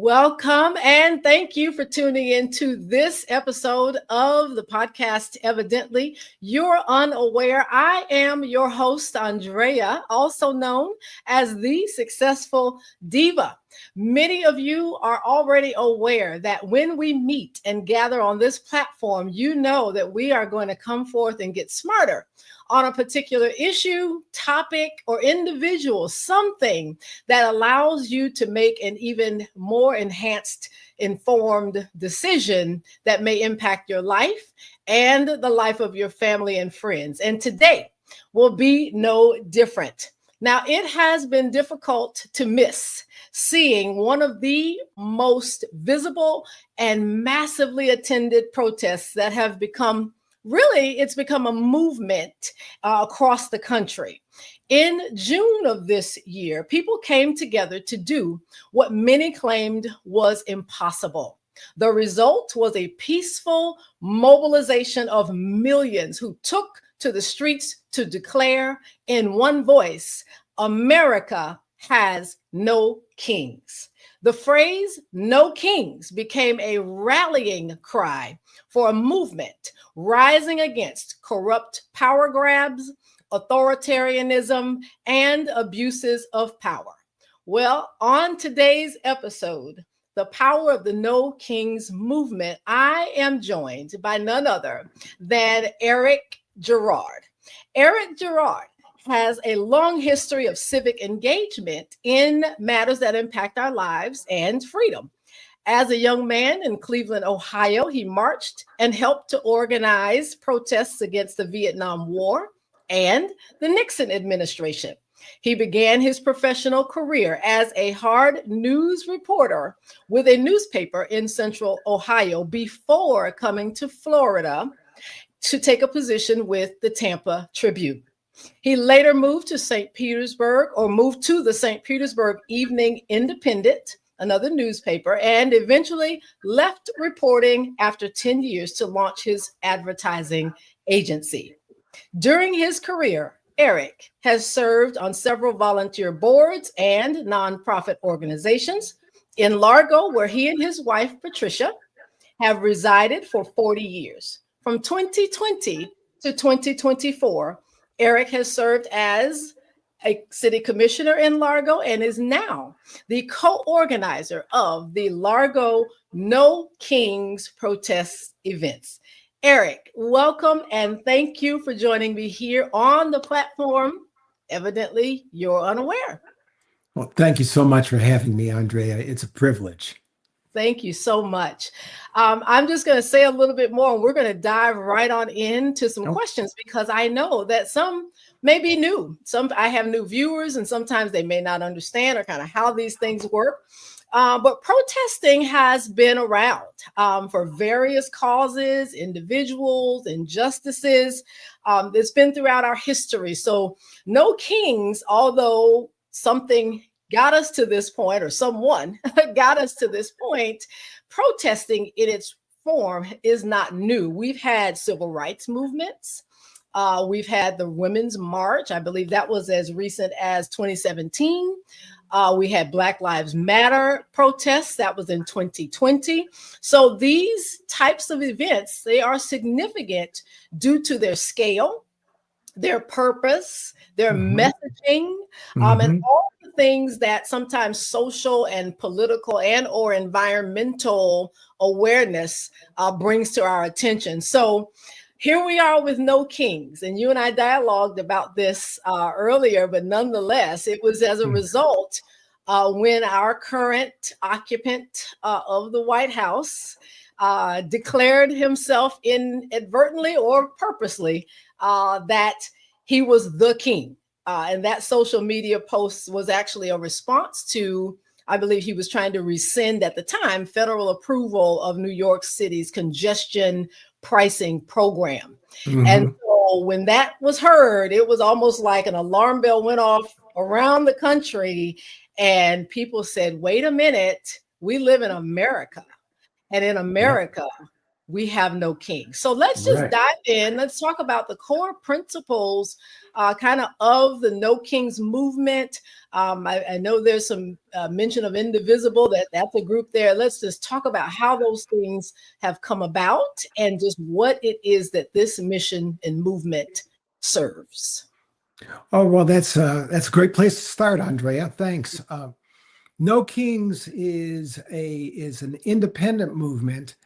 Welcome and thank you for tuning in to this episode of the podcast. Evidently, you're unaware. I am your host, Andrea, also known as the Successful Diva. Many of you are already aware that when we meet and gather on this platform, you know that we are going to come forth and get smarter on a particular issue, topic, or individual, something that allows you to make an even more enhanced, informed decision that may impact your life and the life of your family and friends. And today will be no different. Now, it has been difficult to miss seeing one of the most visible and massively attended protests that have become it's become a movement across the country. In June of this year, people came together to do what many claimed was impossible. The result was a peaceful mobilization of millions who took to the streets to declare in one voice, America has no kings. The phrase "no kings" became a rallying cry for a movement rising against corrupt power grabs, authoritarianism, and abuses of power. Well, on today's episode, The Power of the No Kings Movement, I am joined by none other than Eric Girard. Eric Girard has a long history of civic engagement in matters that impact our lives and freedom. As a young man in Cleveland, Ohio, he marched and helped to organize protests against the Vietnam War and the Nixon administration. He began his professional career as a hard news reporter with a newspaper in Central Ohio before coming to Florida to take a position with the Tampa Tribune. He later moved to the St. Petersburg Evening Independent, another newspaper, and eventually left reporting after 10 years to launch his advertising agency. During his career, Eric has served on several volunteer boards and nonprofit organizations in Largo, where he and his wife, Patricia, have resided for 40 years. From 2020 to 2024, Eric has served as a city commissioner in Largo and is now the co-organizer of the Largo No Kings protest events. Eric, welcome and thank you for joining me here on the platform. Evidently, you're unaware. Well, thank you so much for having me, Andrea. It's a privilege. Thank you so much. I'm just going to say a little bit more, and we're going to dive right on into some questions because I know that some may be new. I have new viewers, and sometimes they may not understand or kind of how these things work. But protesting has been around for various causes, individuals, injustices. It's been throughout our history. So no kings, although something got us to this point, or someone got us to this point, protesting in its form is not new. We've had civil rights movements. We've had the Women's March. I believe that was as recent as 2017. We had Black Lives Matter protests. That was in 2020. So these types of events, they are significant due to their scale, their purpose, their messaging, and all the things that sometimes social and political and or environmental awareness brings to our attention. So here we are with No Kings, and you and I dialogued about this earlier, but nonetheless, it was as a result when our current occupant of the White House declared himself inadvertently or purposely that he was the king. And that social media post was actually a response to, I believe he was trying to rescind at the time, federal approval of New York City's congestion pricing program. And so when that was heard, it was almost like an alarm bell went off around the country and people said, wait a minute, we live in America. And in America, we have no king. So let's just Right. dive in. Let's talk about the core principles kind of the No Kings movement. I know there's some mention of Indivisible, that's a group there. Let's just talk about how those things have come about and just what it is that this mission and movement serves. Oh, well, that's a great place to start, Andrea. Thanks. No Kings is an independent movement.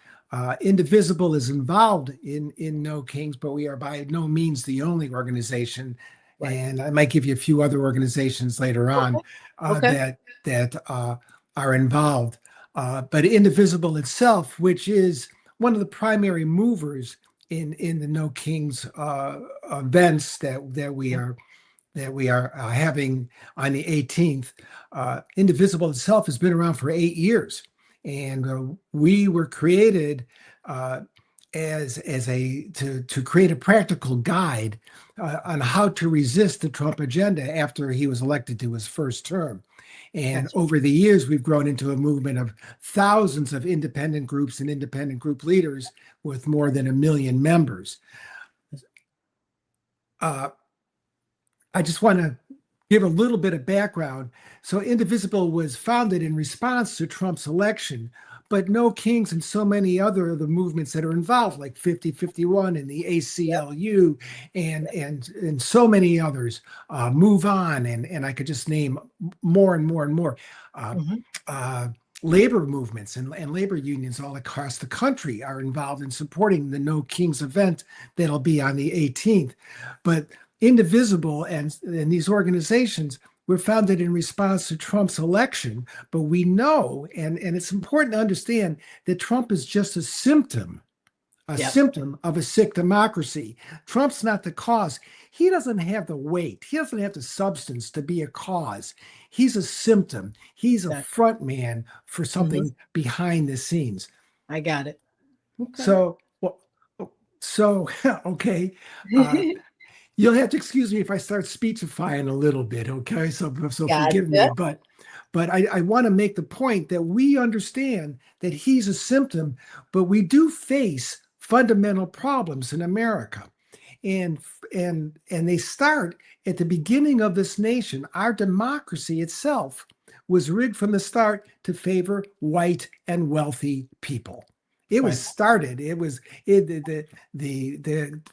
Indivisible is involved in No Kings, but we are by no means the only organization. Right. And I might give you a few other organizations later on Okay. that are involved. But Indivisible itself, which is one of the primary movers in the No Kings events that we are having on the 18th. Indivisible itself has been around for 8 years, and we were created as a to create a practical guide on how to resist the Trump agenda after he was elected to his first term. And Gotcha. over the years, we've grown into a movement of thousands of independent groups and independent group leaders with more than 1 million members. I just want to give a little bit of background. So Indivisible was founded in response to Trump's election, but No Kings and so many other of the movements that are involved, like 5051 and the ACLU and so many others, Move On, and I could just name more and more and more. Labor movements and labor unions all across the country are involved in supporting the No Kings event that'll be on the 18th. But Indivisible and these organizations were founded in response to Trump's election, but we know, and it's important to understand that Trump is just a symptom of a sick democracy. Trump's not the cause. He doesn't have the weight. He doesn't have the substance to be a cause. He's a symptom. He's a front man for something behind the scenes. I got it. Okay. Okay. You'll have to excuse me if I start speechifying a little bit, okay? So forgive me, but I want to make the point that we understand that he's a symptom, but we do face fundamental problems in America, and they start at the beginning of this nation. Our democracy itself was rigged from the start to favor white and wealthy people. It was started. It was the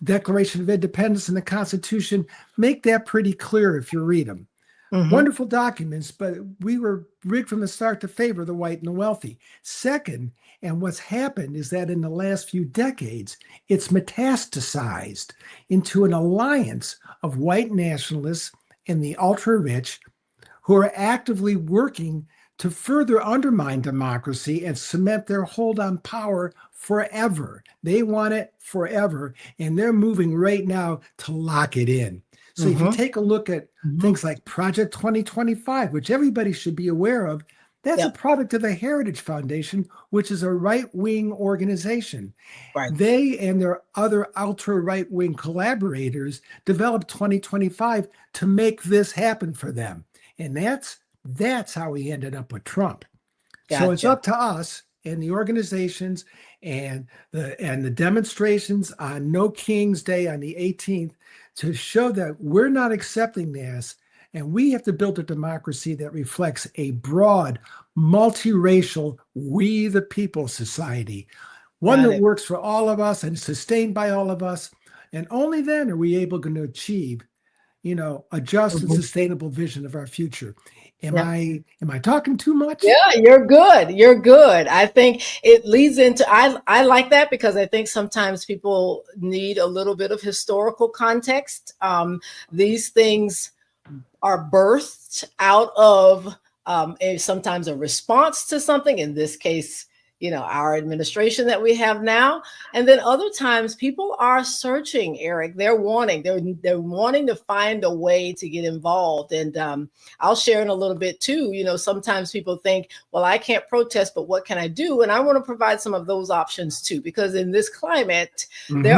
Declaration of Independence and the Constitution make that pretty clear if you read them. Wonderful documents, but we were rigged from the start to favor the white and the wealthy. Second, and what's happened is that in the last few decades, it's metastasized into an alliance of white nationalists and the ultra-rich who are actively working to further undermine democracy and cement their hold on power forever. They want it forever, and they're moving right now to lock it in. So if you take a look at things like Project 2025, which everybody should be aware of, that's a product of the Heritage Foundation, which is a right-wing organization. They and their other ultra-right-wing collaborators developed 2025 to make this happen for them. And that's how we ended up with Trump. So it's up to us and the organizations and the demonstrations on No Kings Day on the 18th to show that we're not accepting this, and we have to build a democracy that reflects a broad, multiracial, we the people society, one that works for all of us and sustained by all of us. And only then are we able to achieve, a just and sustainable vision of our future. Am I talking too much? Yeah, you're good. You're good. I think it leads into, I like that because I think sometimes people need a little bit of historical context. These things are birthed out of sometimes a response to something, in this case, our administration that we have now. And then other times people are searching, Eric. They're wanting to find a way to get involved. And I'll share in a little bit too. Sometimes people think, well, I can't protest, but what can I do? And I want to provide some of those options too, because in this climate, there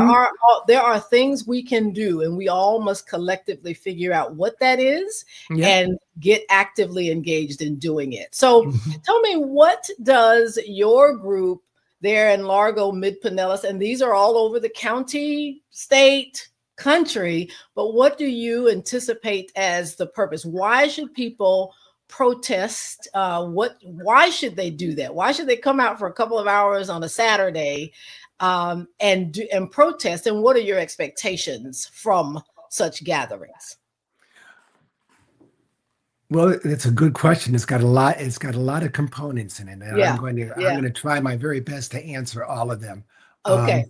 are things we can do, and we all must collectively figure out what that is and get actively engaged in doing it. So tell me, what does your group there in Largo, Mid Pinellas, and these are all over the county, state, country. But what do you anticipate as the purpose? Why should people protest? Why should they do that? Why should they come out for a couple of hours on a Saturday and protest? And what are your expectations from such gatherings? Well, it's a good question. It's got a lot of components in it, and Yeah, I'm going to try my very best to answer all of them. Okay.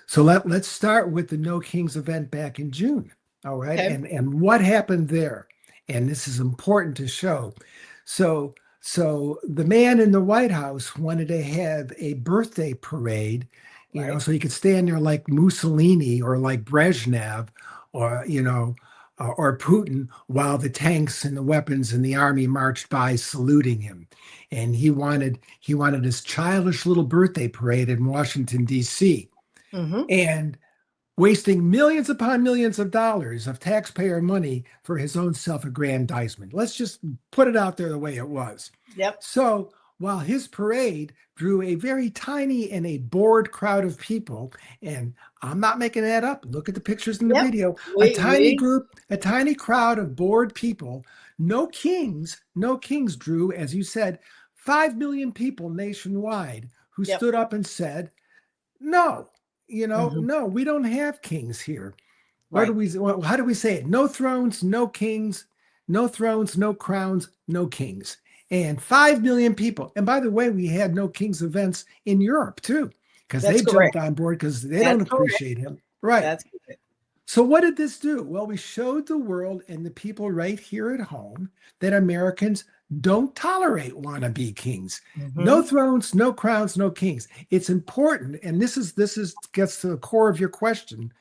So let's start with the No Kings event back in June. All right. Okay. And what happened there? And this is important to show. So the man in the White House wanted to have a birthday parade, you know, so he could stand there like Mussolini or like Brezhnev or, you know, or Putin while the tanks and the weapons and the army marched by saluting him. And he wanted his childish little birthday parade in Washington, D.C. And wasting millions upon millions of dollars of taxpayer money for his own self-aggrandizement. Let's just put it out there the way it was. Yep. So while his parade drew a very tiny and a bored crowd of people, and I'm not making that up, look at the pictures in the video, a tiny crowd of bored people, no kings drew, as you said, 5 million people nationwide who stood up and said, no. You know, no, we don't have kings here. How do we say it? No thrones, no kings, no thrones, no crowns, no kings. And 5 million people. And by the way, we had No Kings events in Europe too, because they jumped on board because they don't appreciate him. Right. That's correct. So what did this do? Well, we showed the world and the people right here at home that Americans don't tolerate wannabe kings. No thrones, no crowns, no kings. It's important, and this gets to the core of your question.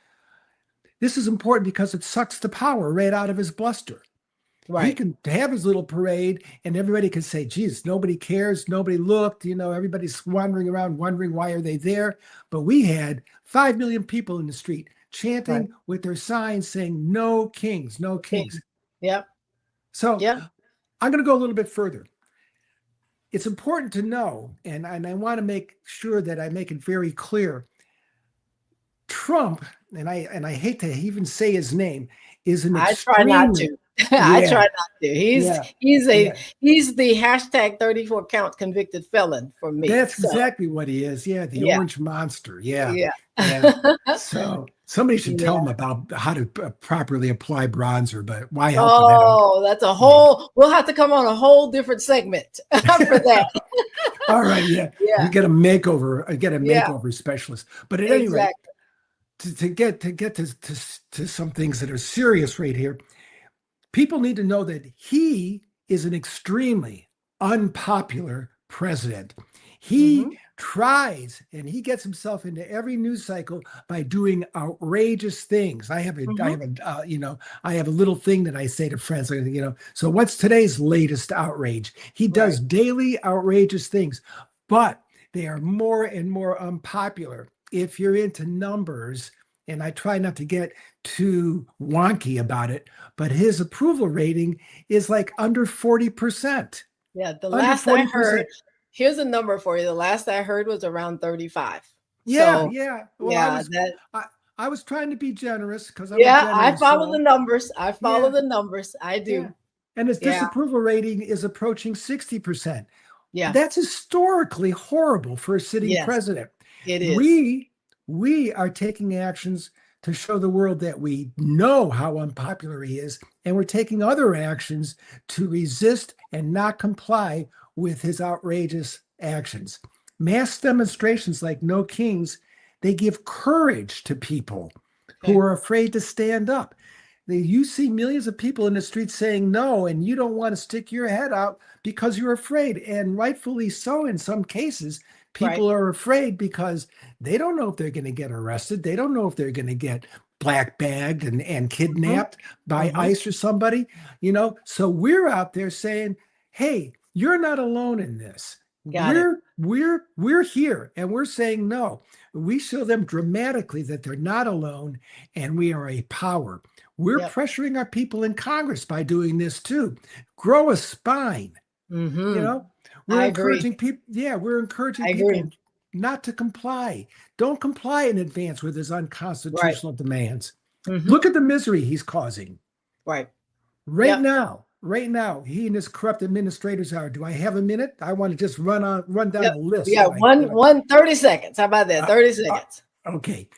This is important because it sucks the power right out of his bluster. Right. He can have his little parade, and everybody can say, geez, nobody cares, nobody looked, you know, everybody's wandering around wondering why are they there. But we had 5 million people in the street chanting with their signs saying, no kings, no kings. Yep. So I'm going to go a little bit further. It's important to know, and I want to make sure that I make it very clear. Trump, and I hate to even say his name, is an extremely... I try not to. I try not to. He's the hashtag 34 count convicted felon for me. That's exactly what he is. Yeah, the orange monster. Yeah. So somebody should tell him about how to properly apply bronzer, but why help? Oh, that's a whole. We'll have to come on a whole different segment for that. All right. Yeah. We get a makeover. Makeover specialist. But at any rate, to get to some things that are serious right here. People need to know that he is an extremely unpopular president. He tries and he gets himself into every news cycle by doing outrageous things. I have a little thing that I say to friends, you know, so what's today's latest outrage? He does daily outrageous things, but they are more and more unpopular. If you're into numbers, and I try not to get too wonky about it, but his approval rating is like under 40%. Yeah, the last I heard, here's a number for you. The last I heard was around 35. Yeah. Well, I was trying to be generous because I follow the numbers. I follow the numbers. I do. Yeah. And his disapproval rating is approaching 60%. Yeah. That's historically horrible for a sitting president. It is. We are taking actions to show the world that we know how unpopular he is, and we're taking other actions to resist and not comply with his outrageous actions. Mass demonstrations like No Kings, they give courage to people who are afraid to stand up. You see millions of people in the streets saying no, and you don't want to stick your head out because you're afraid, and rightfully so in some cases. People are afraid because they don't know if they're going to get arrested. They don't know if they're going to get black bagged and kidnapped by ICE or somebody, you know. So we're out there saying, hey, you're not alone in this. We're here and we're saying no. We show them dramatically that they're not alone and we are a power. We're pressuring our people in Congress by doing this too. Grow a spine. You know, we're encouraging people. Yeah, we're encouraging people not to comply. Don't comply in advance with his Right. unconstitutional demands. Mhm. Look at the misery he's causing. Right. Right Yep. now, he and his corrupt administrators are. Do I have a minute? I want to just run down Yep. a list. We got one 30 seconds. How about that? 30 seconds. Okay.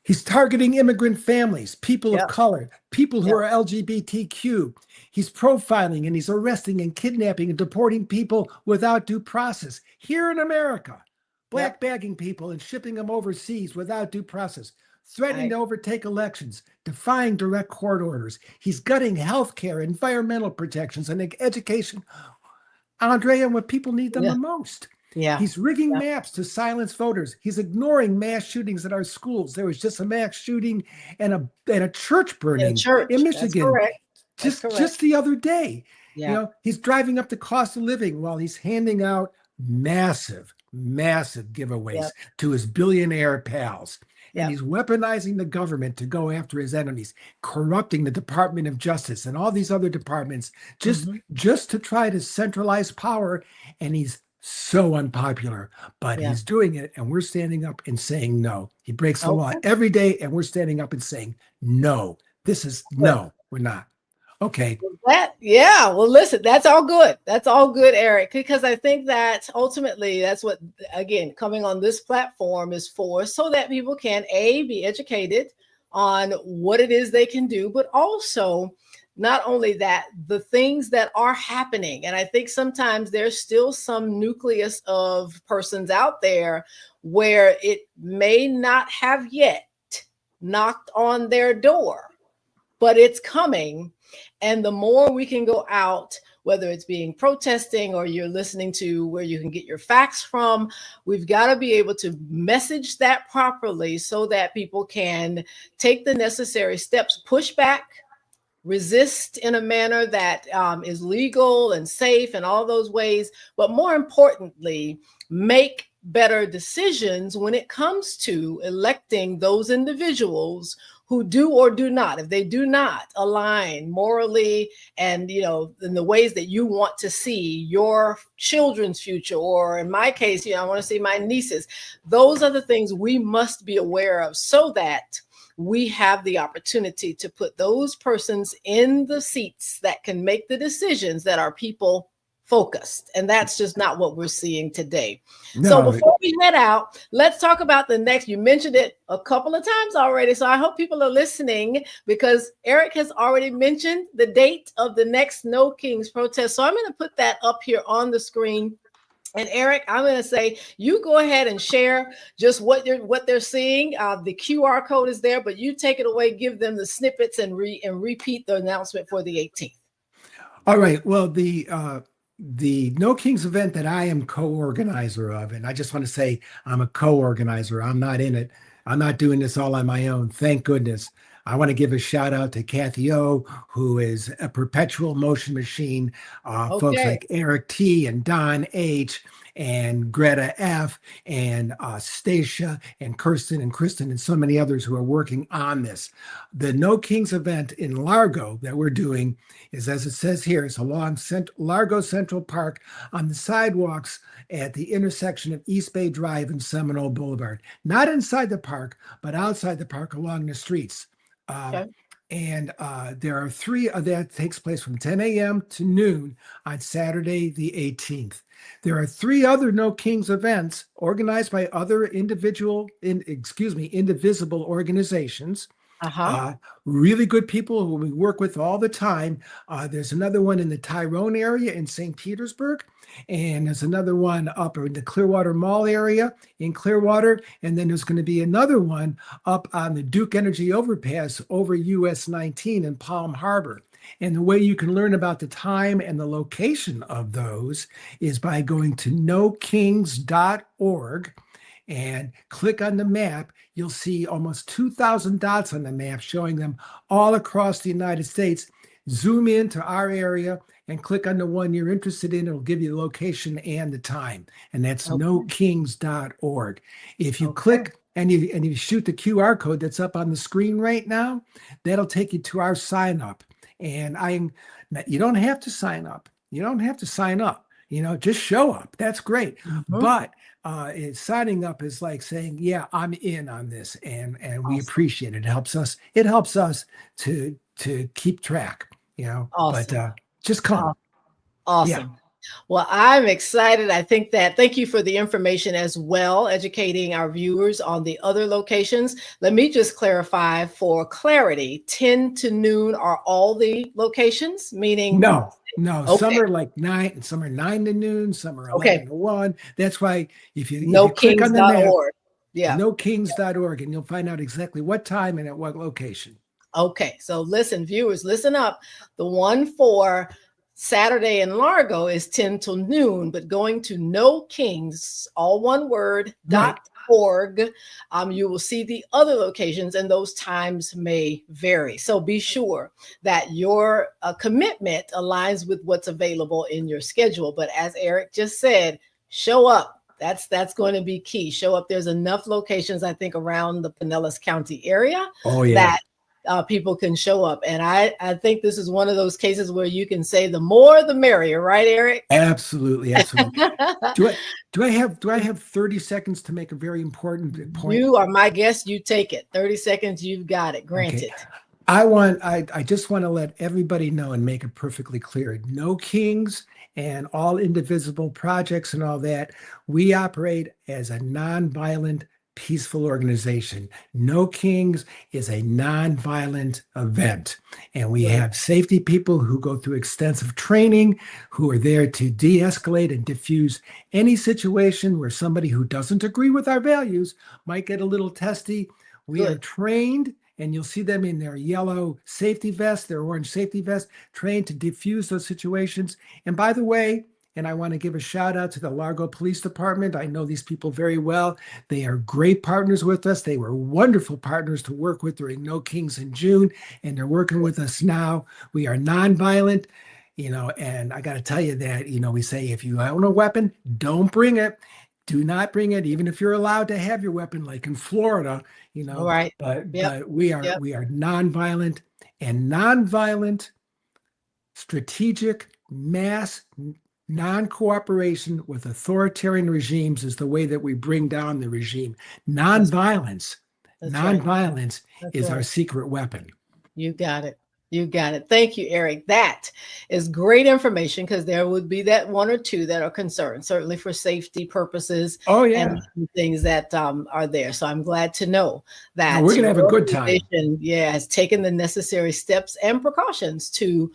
He's targeting immigrant families, people of Yep. color, people who Yep. are LGBTQ. He's profiling and he's arresting and kidnapping and deporting people without due process here in America, black bagging people and shipping them overseas without due process, threatening to overtake elections, defying direct court orders. He's gutting healthcare, environmental protections, and education, Andrea, when people need them the most. Yeah. He's rigging maps to silence voters. He's ignoring mass shootings at our schools. There was just a mass shooting and a church burning in Michigan just the other day. Yeah. You know, he's driving up the cost of living while he's handing out massive giveaways to his billionaire pals. And he's weaponizing the government to go after his enemies, corrupting the Department of Justice and all these other departments just to try to centralize power. And he's so unpopular, but he's doing it, and we're standing up and saying no. He breaks the law every day, and we're standing up and saying no. This is no, we're not. Okay. Well, listen, that's all good. That's all good, Eric, because I think that ultimately that's what, again, coming on this platform is for, so that people can be educated on what it is they can do, but also not only that, the things that are happening. And I think sometimes there's still some nucleus of persons out there where it may not have yet knocked on their door, but it's coming. And the more we can go out, whether it's being protesting or you're listening to where you can get your facts from, we've got to be able to message that properly so that people can take the necessary steps, push back, resist in a manner that is legal and safe and all those ways, but more importantly, make better decisions when it comes to electing those individuals who do or do not, if they do not align morally and, you know, in the ways that you want to see your children's future, or in my case, you know, I want to see my nieces. Those are the things we must be aware of so that we have the opportunity to put those persons in the seats that can make the decisions that are people focused. And that's just not what we're seeing today. No. So before we head out, let's talk about the next. You mentioned it a couple of times already, so I hope people are listening, because Eric has already mentioned the date of the next No Kings protest. So I'm going to put that up here on the screen. And Eric, I'm going to say, you go ahead and share just what they're seeing. The QR code is there, but you take it away, give them the snippets, and repeat the announcement for the 18th. All right. Well, the No Kings event that I am co-organizer of, and I just want to say I'm a co-organizer. I'm not in it. I'm not doing this all on my own. Thank goodness. I want to give a shout out to Kathy O, who is a perpetual motion machine. Folks like Eric T and Don H and Greta F and Stacia and Kirsten and Kristen and so many others who are working on this. The No Kings event in Largo that we're doing is, as it says here, it's along Largo Central Park on the sidewalks at the intersection of East Bay Drive and Seminole Boulevard. Not inside the park, but outside the park along the streets. And there are three that takes place from 10 a.m. to noon on Saturday, the 18th. There are three other No Kings events organized by other indivisible organizations. Really good people who we work with all the time. There's another one in the Tyrone area in St. Petersburg, and there's another one up in the Clearwater Mall area in Clearwater, and then there's going to be another one up on the Duke Energy Overpass over US 19 in Palm Harbor. And the way you can learn about the time and the location of those is by going to nokings.org and click on the map. You'll see almost 2,000 dots on the map showing them all across the United States. Zoom into our area and click on the one you're interested in. It'll give you the location and the time. And that's nokings.org. If you click and you shoot the QR code that's up on the screen right now, that'll take you to our sign up. And you don't have to sign up. You don't have to sign up. You know, just show up. That's great. But signing up is like saying, yeah, I'm in on this, and we Awesome. appreciate it. It helps us to keep track, but Awesome. just come. Yeah. Awesome. Well, I'm excited. I think thank you for the information as well, educating our viewers on the other locations. Let me just clarify for clarity, 10 to noon are all the locations, meaning? No, Okay. some are like 9, some are 9 to noon, some are 11 Okay. to 1. That's why if you click on the map, NoKings.org. Yeah. NoKings.org, and you'll find out exactly what time and at what location. Okay. So listen, viewers, listen up. The one for Saturday in Largo is 10 till noon, but going to NoKings, all one word, .org, you will see the other locations, and those times may vary. So be sure that your commitment aligns with what's available in your schedule. But as Eric just said, show up. That's going to be key. Show up. There's enough locations, I think, around the Pinellas County area that people can show up. And I think this is one of those cases where you can say the more the merrier, right, Eric? Absolutely. Do I have 30 seconds to make a very important point? You are my guest. You take it. 30 seconds. You've got it. Granted. Okay. I just want to let everybody know and make it perfectly clear. NoKings and all indivisible projects and all that, we operate as a nonviolent, peaceful organization. NoKings is a nonviolent event, and we have safety people who go through extensive training, who are there to de-escalate and diffuse any situation where somebody who doesn't agree with our values might get a little testy. We are trained, and you'll see them in their yellow safety vest, their orange safety vest, trained to diffuse those situations. And by the way, and I want to give a shout out to the Largo Police Department. I know these people very well. They are great partners with us. They were wonderful partners to work with during NoKings in June, and they're working with us now. We are nonviolent, and I got to tell you that, we say if you own a weapon, don't bring it. Do not bring it, even if you're allowed to have your weapon, like in Florida, Right. But we are nonviolent, and nonviolent, strategic, mass non-cooperation with authoritarian regimes is the way that we bring down the regime. Nonviolence is our secret weapon. You got it. You got it. Thank you, Eric. That is great information, because there would be that one or two that are concerned, certainly for safety purposes. And things that are there. So I'm glad to know that we're going to have a good time. Has taken the necessary steps and precautions to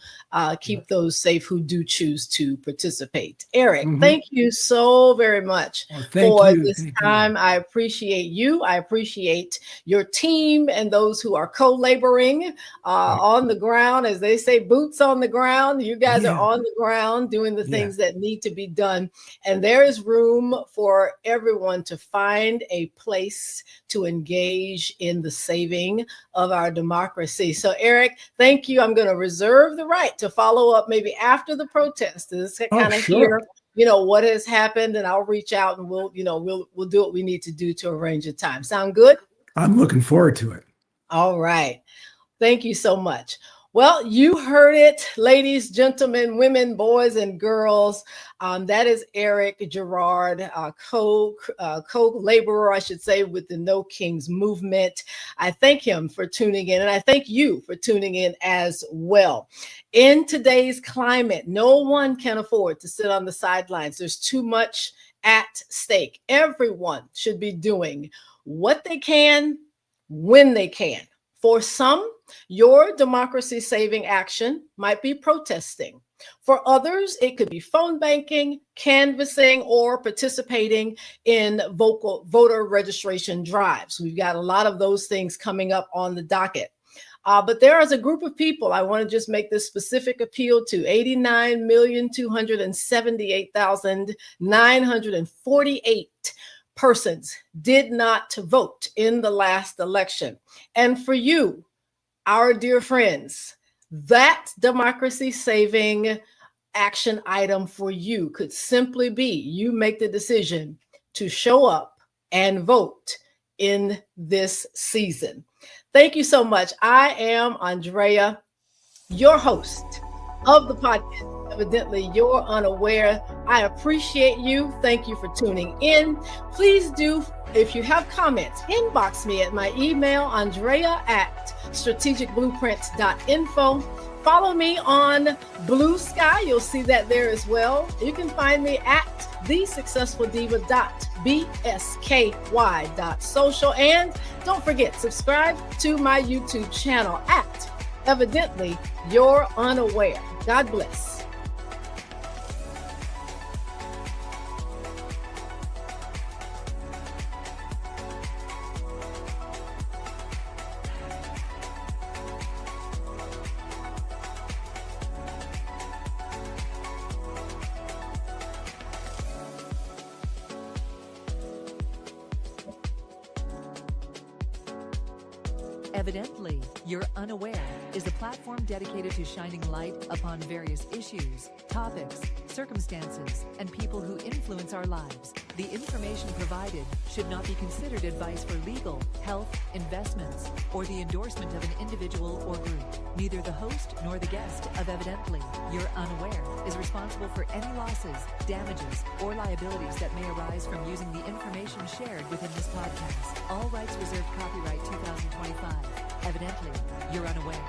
keep those safe who do choose to participate. Eric, thank you so very much for this time. I appreciate you. I appreciate your team and those who are co-laboring on the ground, as they say, boots on the ground. You guys are on the ground doing the things that need to be done. And there is room for everyone to find a place to engage in the saving of our democracy. So, Eric, thank you. I'm going to reserve the right to follow up maybe after the protest to kind of hear what has happened, and I'll reach out and we'll do what we need to do to arrange a time. Sound good? I'm looking forward to it. All right. Thank you so much. Well, you heard it, ladies, gentlemen, women, boys, and girls. That is Eric Gerard, co-laborer, I should say, with the NoKings movement. I thank him for tuning in, and I thank you for tuning in as well. In today's climate, no one can afford to sit on the sidelines. There's too much at stake. Everyone should be doing what they can, when they can. For some, your democracy-saving action might be protesting. For others, it could be phone banking, canvassing, or participating in voter registration drives. We've got a lot of those things coming up on the docket. But there is a group of people I want to just make this specific appeal to: 89,278,948 persons did not vote in the last election. And for you, our dear friends, that democracy-saving action item for you could simply be you make the decision to show up and vote in this season. Thank you so much. I am Andrea, your host of the podcast Evidently, you're unaware. I appreciate you. Thank you for tuning in. Please do, if you have comments, inbox me at my email, andrea@strategicblueprints.info. Follow me on Blue Sky. You'll see that there as well. You can find me at thesuccessfuldiva.bsky.social. And don't forget, subscribe to my YouTube channel at Evidently You're Unaware. God bless. Evidently, You're Unaware is a platform dedicated to shining light upon various issues, topics, circumstances, and people who influence our lives. The information provided should not be considered advice for legal, health, investments, or the endorsement of an individual or group. Neither the host nor the guest of Evidently You're Unaware is responsible for any losses, damages, or liabilities that may arise from using the information shared within this podcast. All rights reserved. Copyright 2025. Evidently, You're Unaware.